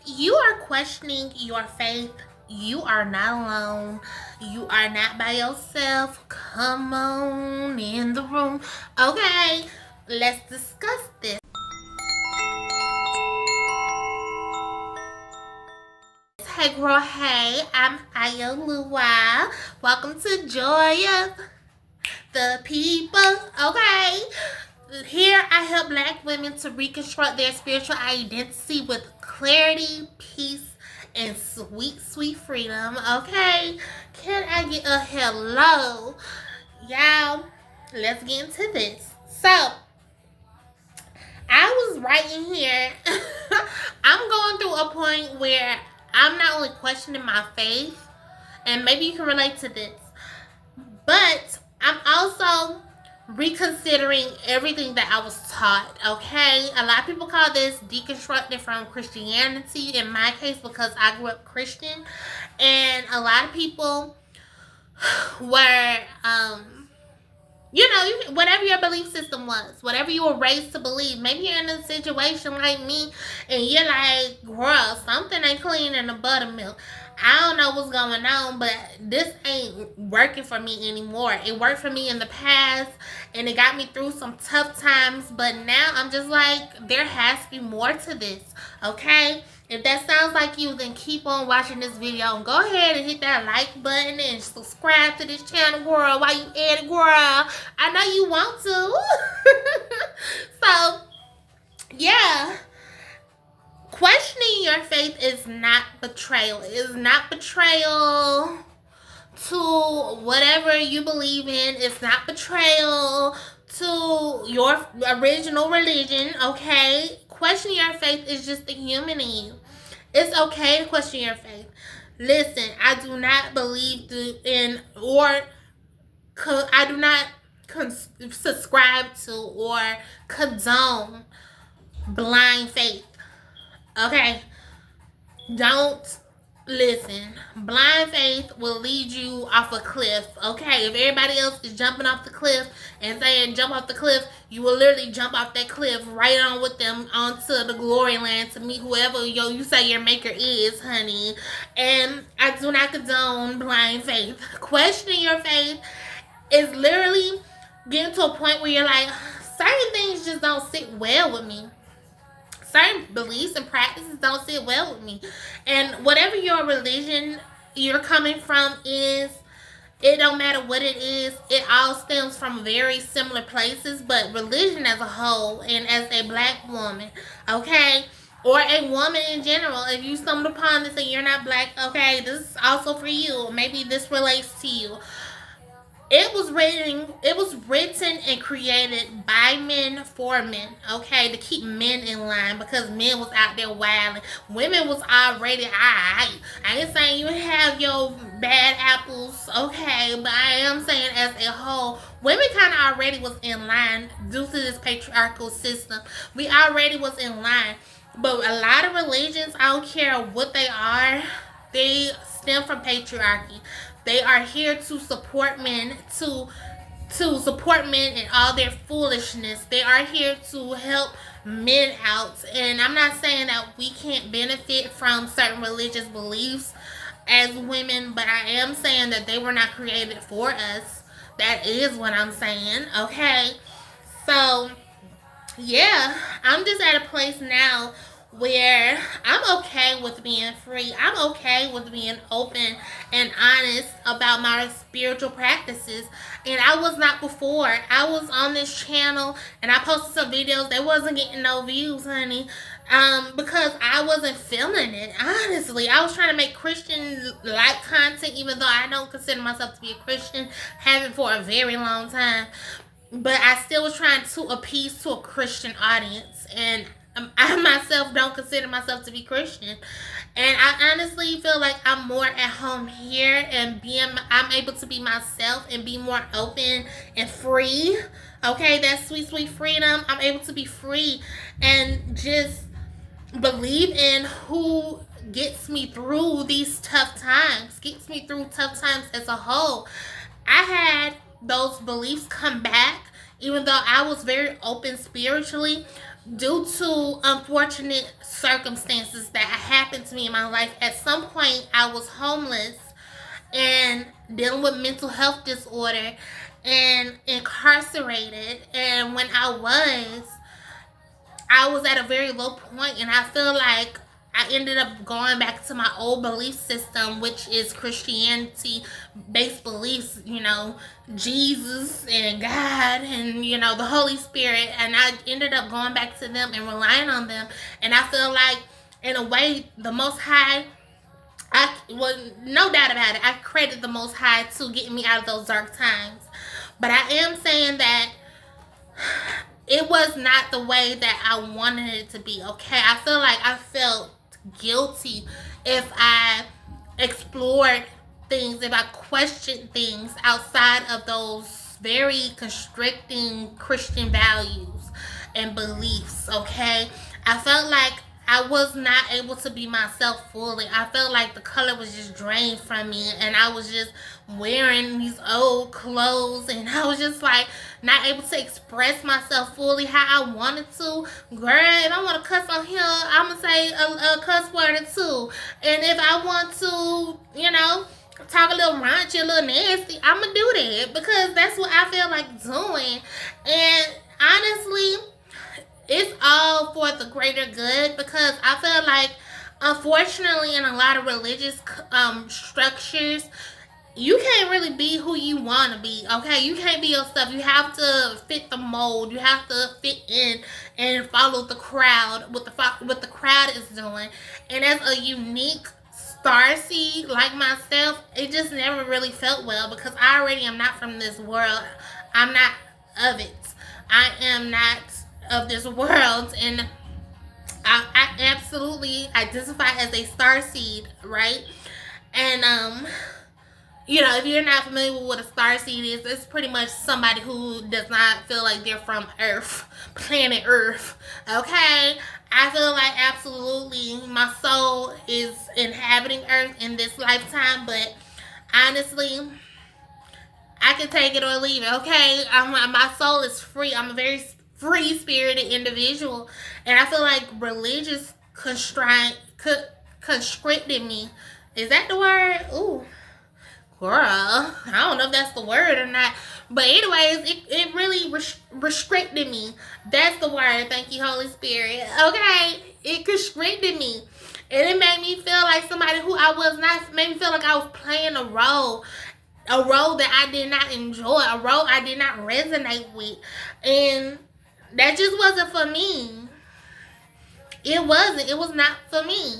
you are questioning your faith, you are not alone. You are not by yourself. Come on in the room. Okay, let's discuss this. Hey girl, hey, I'm Ayolua. Welcome to Joy of the People. Okay. Here I help black women to reconstruct their spiritual identity with clarity, peace, and sweet, sweet freedom. Okay. Can I get a hello? Y'all, let's get into this. So, I was writing here. I'm going through a point where I'm not only questioning my faith, and maybe you can relate to this, but I'm also reconsidering everything that I was taught. Okay, a lot of people call this deconstructing from Christianity. In my case, because I grew up Christian, and a lot of people were whatever your belief system was, whatever you were raised to believe. Maybe you're in a situation like me and you're like, girl, something ain't clean in the buttermilk. I don't know what's going on, but this ain't working for me anymore. It worked for me in the past and it got me through some tough times, but now I'm just like, there has to be more to this, okay? If that sounds like you, then keep on watching this video and go ahead and hit that like button and subscribe to this channel, girl, while you at it, girl. I know you want to. So, yeah. Questioning your faith is not betrayal. It is not betrayal to whatever you believe in. It's not betrayal to your original religion, okay? Questioning your faith is just the human in you. It's okay to question your faith. Listen, I do not believe in or I do not subscribe to or condone blind faith. Okay? Don't listen. Blind faith will lead you off a cliff. Okay? If everybody else is jumping off the cliff and saying jump off the cliff, you will literally jump off that cliff right on with them onto the glory land to meet whoever you say your maker is, honey. And I do not condone blind faith. Questioning your faith is literally getting to a point where you're like, certain things just don't sit well with me. Certain beliefs and practices don't sit well with me. And whatever your religion you're coming from is, it don't matter what it is, it all stems from very similar places. But religion as a whole, and as a black woman, okay, or a woman in general, if you stumbled upon this and you're not black, okay, this is also for you. Maybe this relates to you. It was written and created by men for men, okay, to keep men in line, because men was out there wilding. Women was already alright. I ain't saying you have your bad apples, okay, but I am saying as a whole, women kind of already was in line due to this patriarchal system. We already was in line. But a lot of religions, I don't care what they are, they stem from patriarchy. They are here to support men, to support men in all their foolishness. They are here to help men out. And I'm not saying that we can't benefit from certain religious beliefs as women, but I am saying that they were not created for us. That is what I'm saying, okay? So, yeah, I'm just at a place now where I'm okay with being free. I'm okay with being open and honest about my spiritual practices. And I was not before. I was on this channel and I posted some videos that wasn't getting no views, honey. Because I wasn't feeling it. Honestly, I was trying to make Christian-like content, even though I don't consider myself to be a Christian, haven't for a very long time. But I still was trying to appease to a Christian audience, and I myself don't consider myself to be Christian. And I honestly feel like I'm more at home here, and I'm able to be myself and be more open and free. Okay, that sweet, sweet freedom. I'm able to be free and just believe in who gets me through these tough times, gets me through tough times as a whole. I had those beliefs come back, even though I was very open spiritually. due to unfortunate circumstances that happened to me in my life. At some point, I was homeless and dealing with mental health disorder and incarcerated. And when I was at a very low point, and I feel like I ended up going back to my old belief system, which is Christianity based beliefs, Jesus and God and, the Holy Spirit. And I ended up going back to them and relying on them. And I feel like, in a way, the Most High, no doubt about it, I credit the Most High to getting me out of those dark times. But I am saying that it was not the way that I wanted it to be, okay? I feel like I felt guilty if I explored things, if I questioned things outside of those very constricting Christian values and beliefs, okay? I felt like I was not able to be myself fully. I felt like the color was just drained from me, and I was just wearing these old clothes, and I was just like not able to express myself fully how I wanted to. Girl, if I want to cuss on here, I'm gonna say a cuss word or two, and if I want to, talk a little raunchy, a little nasty, I'm gonna do that because that's what I feel like doing. And honestly, it's all for the greater good, because I feel like, unfortunately, in a lot of religious structures, you can't really be who you want to be, okay? You can't be yourself. You have to fit the mold. You have to fit in and follow the crowd, what the crowd is doing. And as a unique starseed like myself, it just never really felt well, because I already am not from this world. I'm not of it. I am not of this world, and I absolutely identify as a starseed, right? And if you're not familiar with what a starseed is, it's pretty much somebody who does not feel like they're from Earth, planet Earth. Okay, I feel like absolutely my soul is inhabiting Earth in this lifetime, but honestly, I can take it or leave it. Okay, my soul is free. I'm a very free spirited individual, and I feel like religious constricted me. Is that the word? Ooh, girl, I don't know if that's the word or not. But anyways, it really restricted me. That's the word. Thank you, Holy Spirit. Okay, it constricted me. And it made me feel like somebody who I was not, made me feel like I was playing a role that I did not enjoy, a role I did not resonate with. And that just wasn't for me. It wasn't. It was not for me.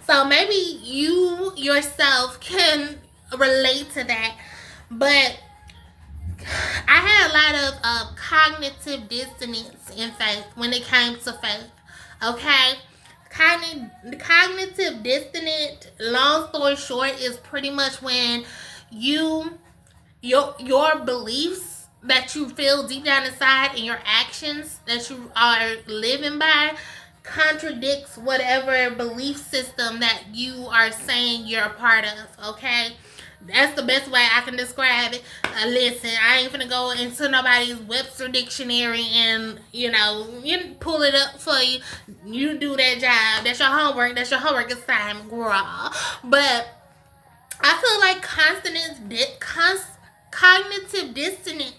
So maybe you yourself can relate to that. But I had a lot of cognitive dissonance in faith when it came to faith. Okay? Cognitive dissonance, long story short, is pretty much when your beliefs that you feel deep down inside and your actions that you are living by contradicts whatever belief system that you are saying you're a part of, okay? That's the best way I can describe it. Listen, I ain't finna go into nobody's Webster dictionary and, you pull it up for you. You do that job. That's your homework. That's your homework assignment, girl. But I feel like cognitive dissonance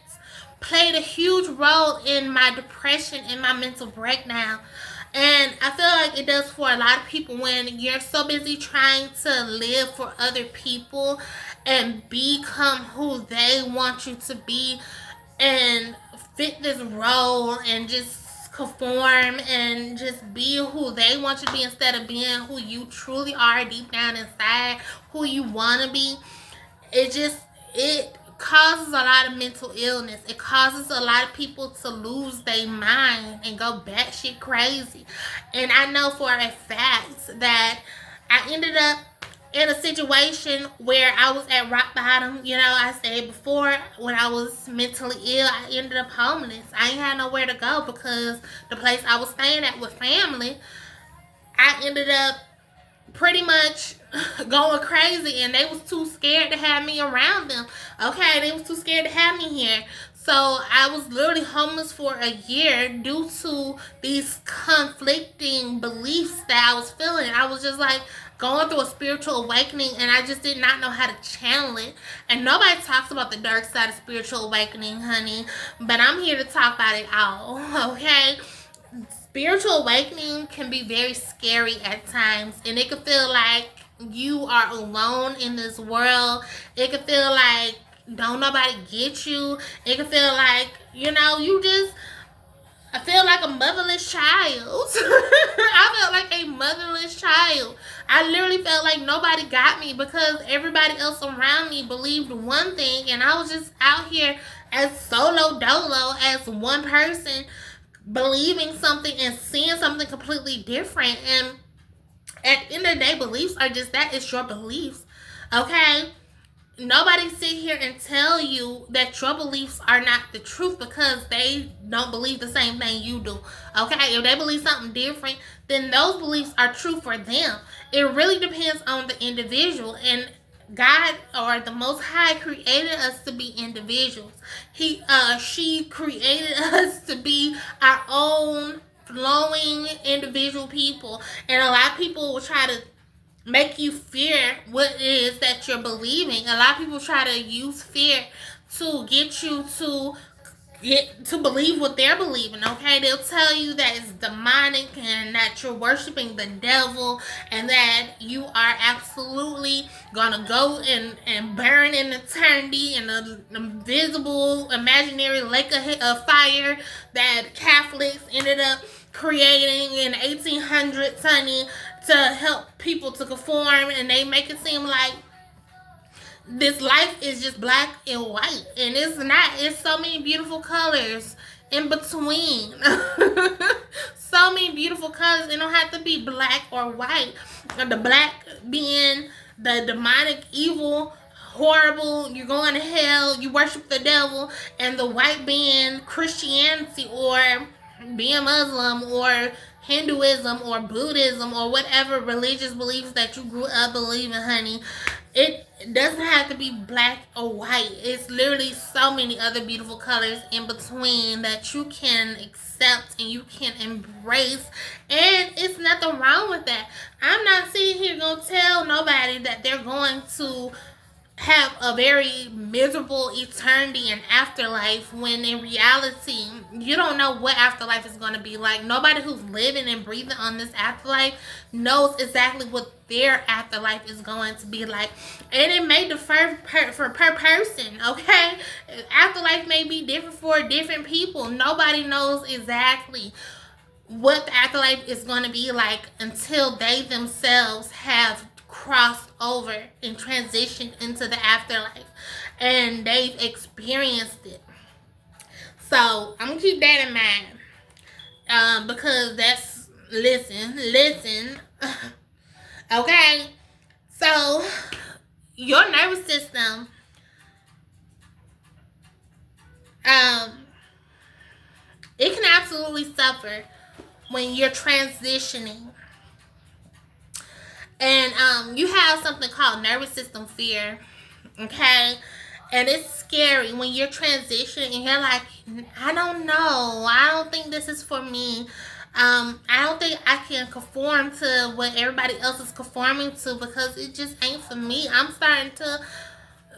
played a huge role in my depression and my mental breakdown. And I feel like it does for a lot of people when you're so busy trying to live for other people and become who they want you to be and fit this role and just conform and just be who they want you to be instead of being who you truly are deep down inside, who you want to be. It causes a lot of mental illness. It causes a lot of people to lose their mind and go batshit crazy. And I know for a fact that I ended up in a situation where I was at rock bottom. I said before, when I was mentally ill, I ended up homeless. I ain't had nowhere to go because the place I was staying at with family, I ended up pretty much going crazy, and they was too scared to have me around them. Okay, they was too scared to have me here. So I was literally homeless for a year due to these conflicting beliefs that I was feeling. I was just like going through a spiritual awakening, and I just did not know how to channel it. And nobody talks about the dark side of spiritual awakening, honey. But I'm here to talk about it all, okay? Spiritual awakening can be very scary at times, and it can feel like you are alone in this world. It can feel like don't nobody get you. It can feel like, you just, I feel like a motherless child. I felt like a motherless child. I literally felt like nobody got me because everybody else around me believed one thing, and I was just out here as solo dolo, as one person, believing something and seeing something completely different. And at the end of the day, beliefs are just that. It's your beliefs. Okay? Nobody sit here and tell you that your beliefs are not the truth because they don't believe the same thing you do. Okay? If they believe something different, then those beliefs are true for them. It really depends on the individual. And God, or the Most High, created us to be individuals. She created us to be our own flowing individual people. And a lot of people will try to make you fear what it is that you're believing. A lot of people try to use fear to get you to believe what they're believing. Okay, they'll tell you that it's demonic and that you're worshiping the devil and that you are absolutely gonna go and burn in eternity in an invisible imaginary lake of fire that Catholics ended up creating in 1800s, honey, to help people to conform. And they make it seem like this life is just black and white, and it's not. It's so many beautiful colors in between. So many beautiful colors. It don't have to be black or white. The black being the demonic, evil, horrible, you're going to hell, you worship the devil, and the white being Christianity or being Muslim or Hinduism or Buddhism or whatever religious beliefs that you grew up believing, honey. It doesn't have to be black or white. It's literally so many other beautiful colors in between that you can accept and you can embrace. And it's nothing wrong with that. I'm not sitting here going to tell nobody that they're going to have a very miserable eternity and afterlife when in reality you don't know what afterlife is going to be like. Nobody who's living and breathing on this afterlife knows exactly what their afterlife is going to be like, and it may differ per person. Okay, afterlife may be different for different people. Nobody knows exactly what the afterlife is going to be like until they themselves have crossed over and transitioned into the afterlife and they've experienced it. So I'm gonna keep that in mind, because that's listen. Okay, so your nervous system, it can absolutely suffer when you're transitioning. And you have something called nervous system fear, okay? And it's scary when you're transitioning and you're like, I don't know. I don't think this is for me. I don't think I can conform to what everybody else is conforming to because it just ain't for me. I'm starting to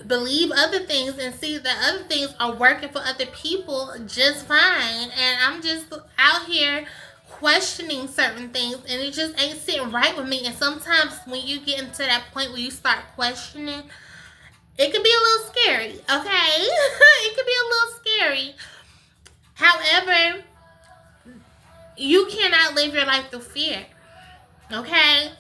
believe other things and see that other things are working for other people just fine. And I'm just out here questioning certain things and it just ain't sitting right with me. And sometimes when you get into that point where you start questioning, it can be a little scary, okay? It can be a little scary. However, you cannot live your life through fear, okay?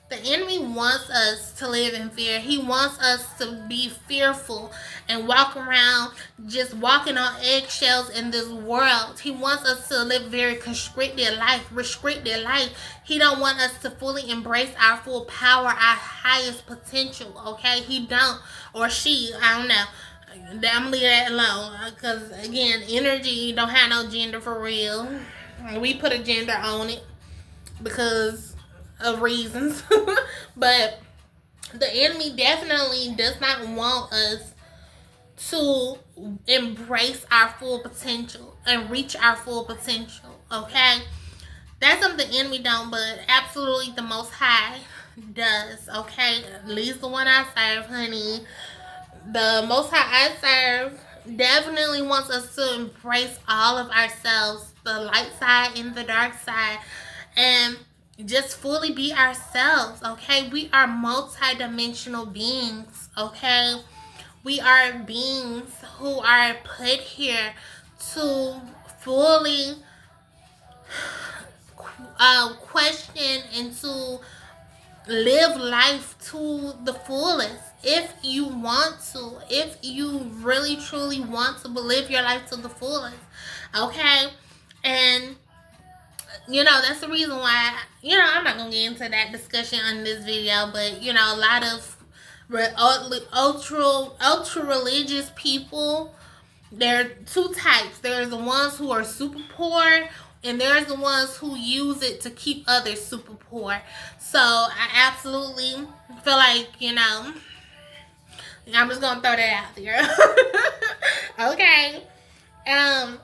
The enemy wants us to live in fear. He wants us to be fearful and walk around just walking on eggshells in this world. He wants us to live very restricted life. He don't want us to fully embrace our full power, our highest potential, okay? He don't, or she, I don't know. I'm gonna leave that alone because, again, energy don't have no gender for real. We put a gender on it because of reasons. But the enemy definitely does not want us to embrace our full potential and reach our full potential, okay? That's something the enemy don't, but absolutely the Most High does, okay? At least the one I serve, honey. The Most High I serve definitely wants us to embrace all of ourselves, the light side and the dark side, and just fully be ourselves, okay? We are multi-dimensional beings, okay? We are beings who are put here to fully question and to live life to the fullest. If you want to, if you really truly want to live your life to the fullest, okay? And that's the reason why, I'm not gonna get into that discussion on this video, but a lot of ultra religious people, there are two types. There's the ones who are super poor, and there's the ones who use it to keep others super poor. So I absolutely feel like, I'm just gonna throw that out there. Okay. And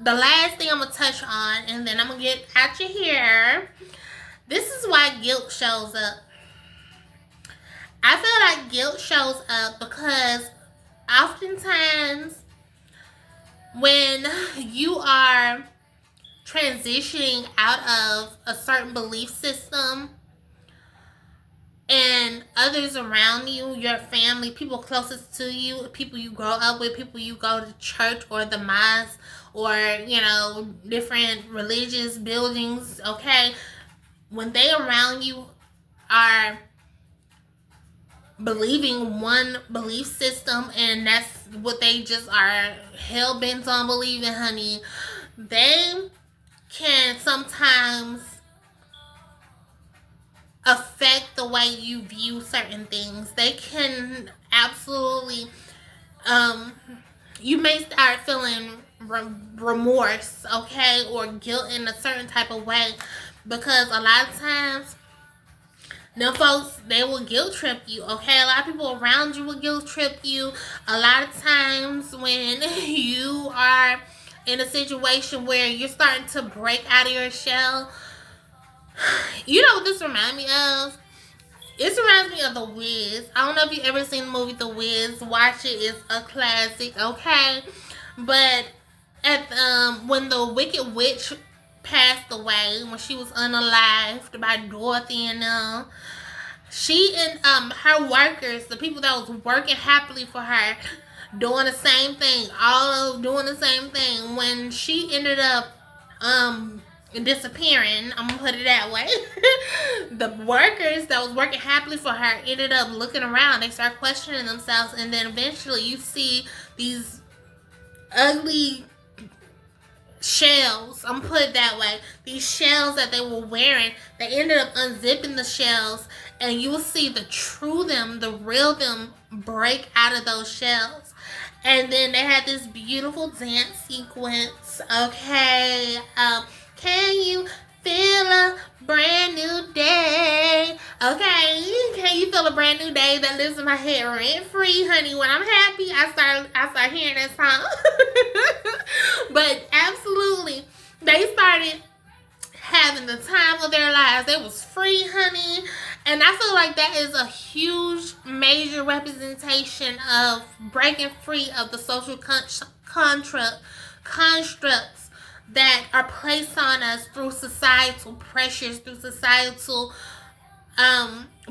the last thing I'm gonna touch on, and then I'm gonna get out your hair. This is why guilt shows up. I feel like guilt shows up because oftentimes when you are transitioning out of a certain belief system and others around you, your family, people closest to you, people you grow up with, people you go to church or the mosque or, different religious buildings, okay? When they around you are believing one belief system and that's what they just are hell-bent on believing, honey, they can sometimes affect the way you view certain things. They can absolutely, you may start feeling remorse, okay, or guilt in a certain type of way, because a lot of times them folks, they will guilt trip you, okay? A lot of people around you will guilt trip you. A lot of times when you are in a situation where you're starting to break out of your shell, you know what this reminds me of? It reminds me of The Wiz. I don't know if you ever seen the movie The Wiz. Watch it. It's a classic, okay? But when the Wicked Witch passed away, when she was unalived by Dorothy and she and her workers, the people that was working happily for her, doing the same thing, all doing the same thing. When she ended up disappearing, I'm gonna put it that way, the workers that was working happily for her ended up looking around. They start questioning themselves, and then eventually you see these ugly shells, I'm gonna put it that way, these shells that they were wearing, they ended up unzipping the shells, and you will see the true them, the real them, break out of those shells. And then they had this beautiful dance sequence, okay? Can you feel a brand new day? Okay, can you feel a brand new day that lives in my head rent free, honey? When I'm happy, I start hearing that song. But absolutely, they started having the time of their lives. They was free, honey. And I feel like that is a huge, major representation of breaking free of the social constructs that are placed on us through societal pressures, through societal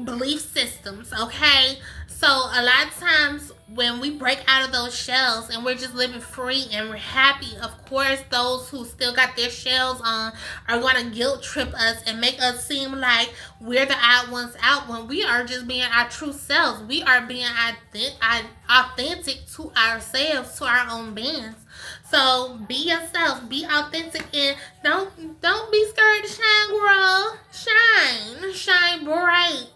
belief systems, okay? So a lot of times when we break out of those shells and we're just living free and we're happy, of course those who still got their shells on are going to guilt trip us and make us seem like we're the odd ones out, when we are just being our true selves. We are being authentic to ourselves, to our own beings. So be yourself, be authentic, and don't be scared to shine, girl. Shine bright.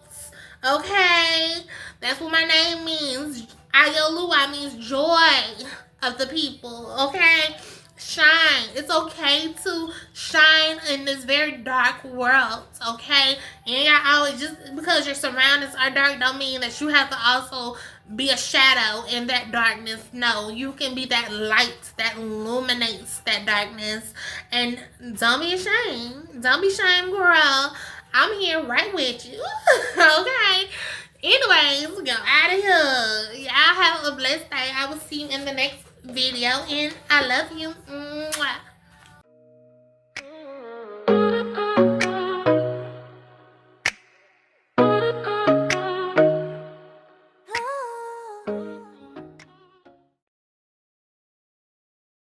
Okay, that's what my name means. Ayolua means joy of the people. Okay, shine. It's okay to shine in this very dark world. Okay, and y'all always, just because your surroundings are dark don't mean that you have to also be a shadow in that darkness. No, you can be that light that illuminates that darkness. And don't be ashamed. Don't be ashamed, girl. I'm here right with you. Okay. Anyways, go out of here. Y'all have a blessed day. I will see you in the next video. And I love you. Mwah.